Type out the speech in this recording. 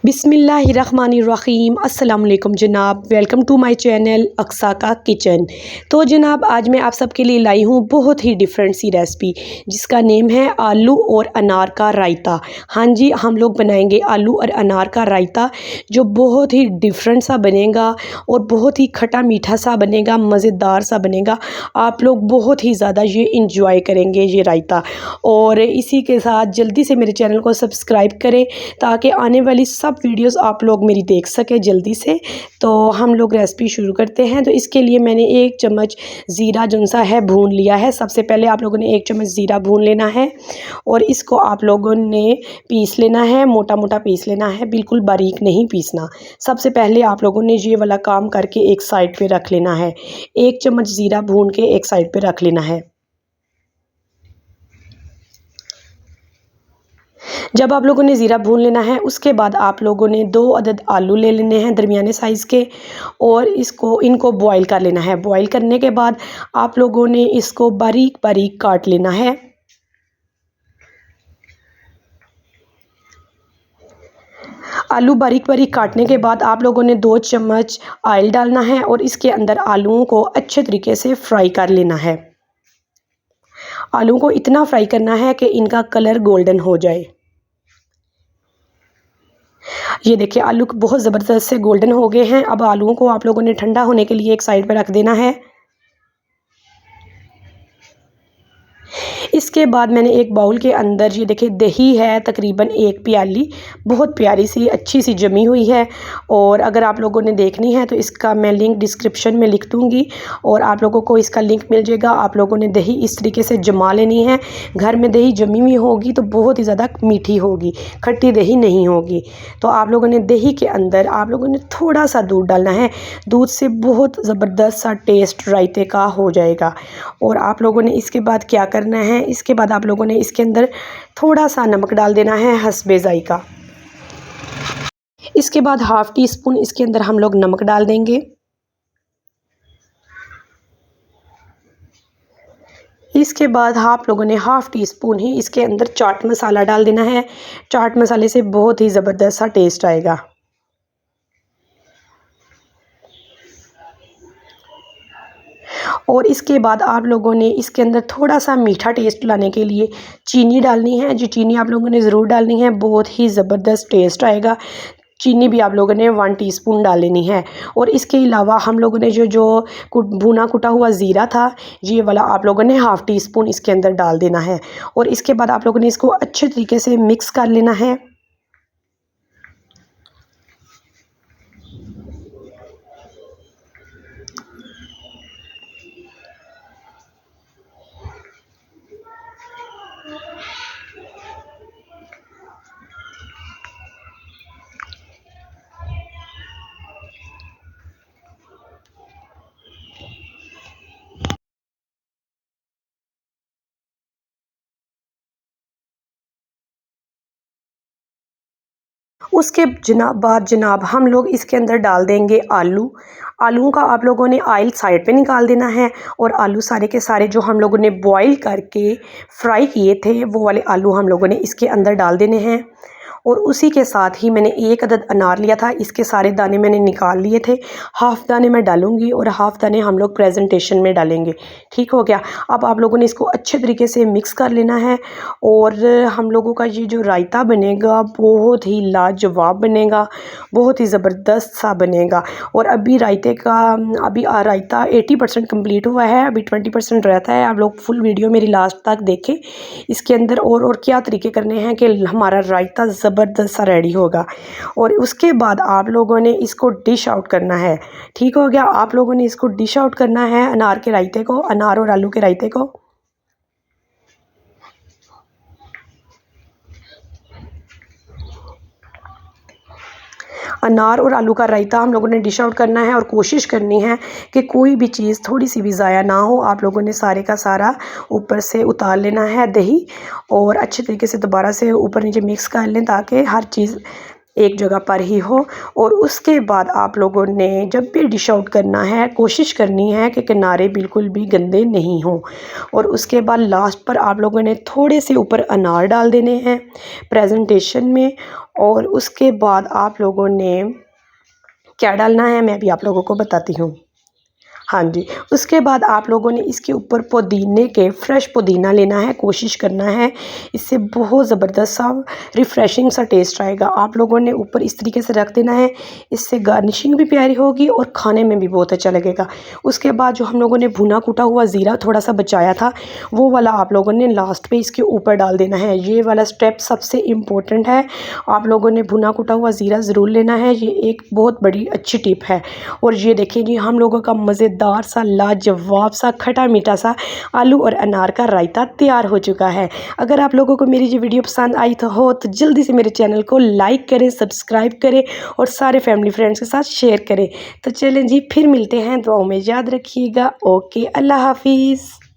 बिस्मिल्लाहिर्रहमानिर्रहीम अस्सलाम वालेकुम जनाब, welcome to my channel Aqsa का किचन। तो जनाब आज मैं आप सबके लिए लाई हूँ बहुत ही डिफरेंट सी रेसिपी जिसका नेम है आलू और अनार का रायता। हाँ जी, हम लोग बनाएंगे आलू और अनार का रायता जो बहुत ही डिफरेंट सा बनेगा और बहुत ही खट्टा मीठा सा बनेगा, मज़ेदार सा बनेगा। आप लोग बहुत ही ज़्यादा ये इंजॉय करेंगे ये रायता। और इसी के साथ जल्दी से मेरे चैनल को सब्सक्राइब करें ताकि आने वाली सब वीडियोस आप लोग मेरी देख सकें जल्दी से। तो हम लोग रेसिपी शुरू करते हैं। तो इसके लिए मैंने 1 चम्मच ज़ीरा जो सा है भून लिया है। सबसे पहले आप लोगों ने 1 चम्मच ज़ीरा भून लेना है और इसको आप लोगों ने पीस लेना है, मोटा मोटा पीस लेना है, बिल्कुल बारीक नहीं पीसना। सबसे पहले आप लोगों ने ये वाला काम करके एक साइड पे रख लेना है। 1 चम्मच ज़ीरा भून के एक साइड पे रख लेना है। जब आप लोगों ने ज़ीरा भून लेना है उसके बाद आप लोगों ने 2 अदद आलू ले लेने हैं दरमियाने साइज़ के और इनको बॉईल कर लेना है। बॉईल करने के बाद आप लोगों ने इसको बारीक बारीक काट लेना है। आलू बारीक बारीक काटने के बाद आप लोगों ने 2 चम्मच ऑयल डालना है और इसके अंदर आलूओं को अच्छे तरीके से फ्राई कर लेना है। आलूओं को इतना फ्राई करना है कि इनका कलर गोल्डन हो जाए। ये देखिए आलू बहुत ज़बरदस्त से गोल्डन हो गए हैं। अब आलूओं को आप लोगों ने ठंडा होने के लिए एक साइड पर रख देना है। इसके बाद मैंने एक बाउल के अंदर ये देखिए दही है तकरीबन 1 प्याली, बहुत प्यारी सी अच्छी सी जमी हुई है। और अगर आप लोगों ने देखनी है तो इसका मैं लिंक डिस्क्रिप्शन में लिख दूँगी और आप लोगों को इसका लिंक मिल जाएगा। आप लोगों ने दही इस तरीके से जमा लेनी है। घर में दही जमी हुई होगी तो बहुत ही ज़्यादा मीठी होगी, खट्टी दही नहीं होगी। तो आप लोगों ने दही के अंदर आप लोगों ने थोड़ा सा दूध डालना है। दूध से बहुत ज़बरदस्त सा टेस्ट रायते का हो जाएगा। और आप लोगों ने इसके बाद क्या करना है, इसके बाद आप लोगों ने इसके अंदर थोड़ा सा नमक डाल देना है हस्बे जायका। इसके बाद हाफ़ टी स्पून इसके अंदर हम लोग नमक डाल देंगे। इसके बाद आप लोगों ने हाफ़ टी स्पून ही इसके अंदर चाट मसाला डाल देना है। चाट मसाले से बहुत ही ज़बरदस्त सा टेस्ट आएगा। और इसके बाद आप लोगों ने इसके अंदर थोड़ा सा मीठा टेस्ट लाने के लिए चीनी डालनी है। जो चीनी आप लोगों ने ज़रूर डालनी है, बहुत ही ज़बरदस्त टेस्ट आएगा। चीनी भी आप लोगों ने 1 टीस्पून डाल लेनी है। और इसके अलावा हम लोगों ने जो भुना कुटा हुआ ज़ीरा था ये वाला आप लोगों ने हाफ़ टी स्पून इसके अंदर डाल देना है। और इसके बाद आप लोगों ने इसको अच्छे तरीके से मिक्स कर लेना है। उसके बाद जनाब हम लोग इसके अंदर डाल देंगे आलू। आलूओं का आप लोगों ने ऑयल साइड पे निकाल देना है और आलू सारे के सारे जो हम लोगों ने बॉईल करके फ्राई किए थे वो वाले आलू हम लोगों ने इसके अंदर डाल देने हैं। और उसी के साथ ही मैंने 1 अदद अनार लिया था, इसके सारे दाने मैंने निकाल लिए थे। हाफ़ दाने मैं डालूँगी और हाफ़ दाने हम लोग प्रेजेंटेशन में डालेंगे। ठीक हो गया। अब आप लोगों ने इसको अच्छे तरीके से मिक्स कर लेना है। और हम लोगों का ये जो रायता बनेगा बहुत ही लाजवाब बनेगा, बहुत ही ज़बरदस्त सा बनेगा। और अभी रायता 80% कंप्लीट हुआ है, अभी 20% रहता है। आप लोग फुल वीडियो मेरी लास्ट तक देखें। इसके अंदर और क्या तरीके करने हैं कि हमारा रायता ज़बरदस्त सा रेडी होगा। और उसके बाद आप लोगों ने इसको डिश आउट करना है। ठीक हो गया। आप लोगों ने इसको डिश आउट करना है अनार के रायते को, अनार और आलू के रायते को। अनार और आलू का रायता हम लोगों ने डिश आउट करना है और कोशिश करनी है कि कोई भी चीज़ थोड़ी सी भी ज़ाया ना हो। आप लोगों ने सारे का सारा ऊपर से उतार लेना है दही और अच्छे तरीके से दोबारा से ऊपर नीचे मिक्स कर लें ताकि हर चीज़ एक जगह पर ही हो। और उसके बाद आप लोगों ने जब भी डिश आउट करना है कोशिश करनी है कि किनारे बिल्कुल भी गंदे नहीं हों। और उसके बाद लास्ट पर आप लोगों ने थोड़े से ऊपर अनार डाल देने हैं प्रेजेंटेशन में। और उसके बाद आप लोगों ने क्या डालना है मैं भी आप लोगों को बताती हूँ। हाँ जी, उसके बाद आप लोगों ने इसके ऊपर पुदीने के फ्रेश पुदीना लेना है, कोशिश करना है, इससे बहुत ज़बरदस्त सा रिफ़्रेशिंग सा टेस्ट आएगा। आप लोगों ने ऊपर इस तरीके से रख देना है, इससे गार्निशिंग भी प्यारी होगी और खाने में भी बहुत अच्छा लगेगा। उसके बाद जो हम लोगों ने भुना कूटा हुआ ज़ीरा थोड़ा सा बचाया था, वो वाला आप लोगों ने लास्ट पे इसके ऊपर डाल देना है। ये वाला स्टेप सबसे इम्पोर्टेंट है, आप लोगों ने भुना कूटा हुआ ज़ीरा ज़रूर लेना है, ये एक बहुत बड़ी अच्छी टिप है। और ये देखिए जी, हम लोगों का मज़ेदार सा लाजवाब सा खट्टा मीठा सा आलू और अनार का रायता तैयार हो चुका है। अगर आप लोगों को मेरी ये वीडियो पसंद आई तो जल्दी से मेरे चैनल को लाइक करें, सब्सक्राइब करें और सारे फैमिली फ्रेंड्स के साथ शेयर करें। तो चलें जी, फिर मिलते हैं, दुआओं में याद रखिएगा। ओके, अल्लाह हाफिज़।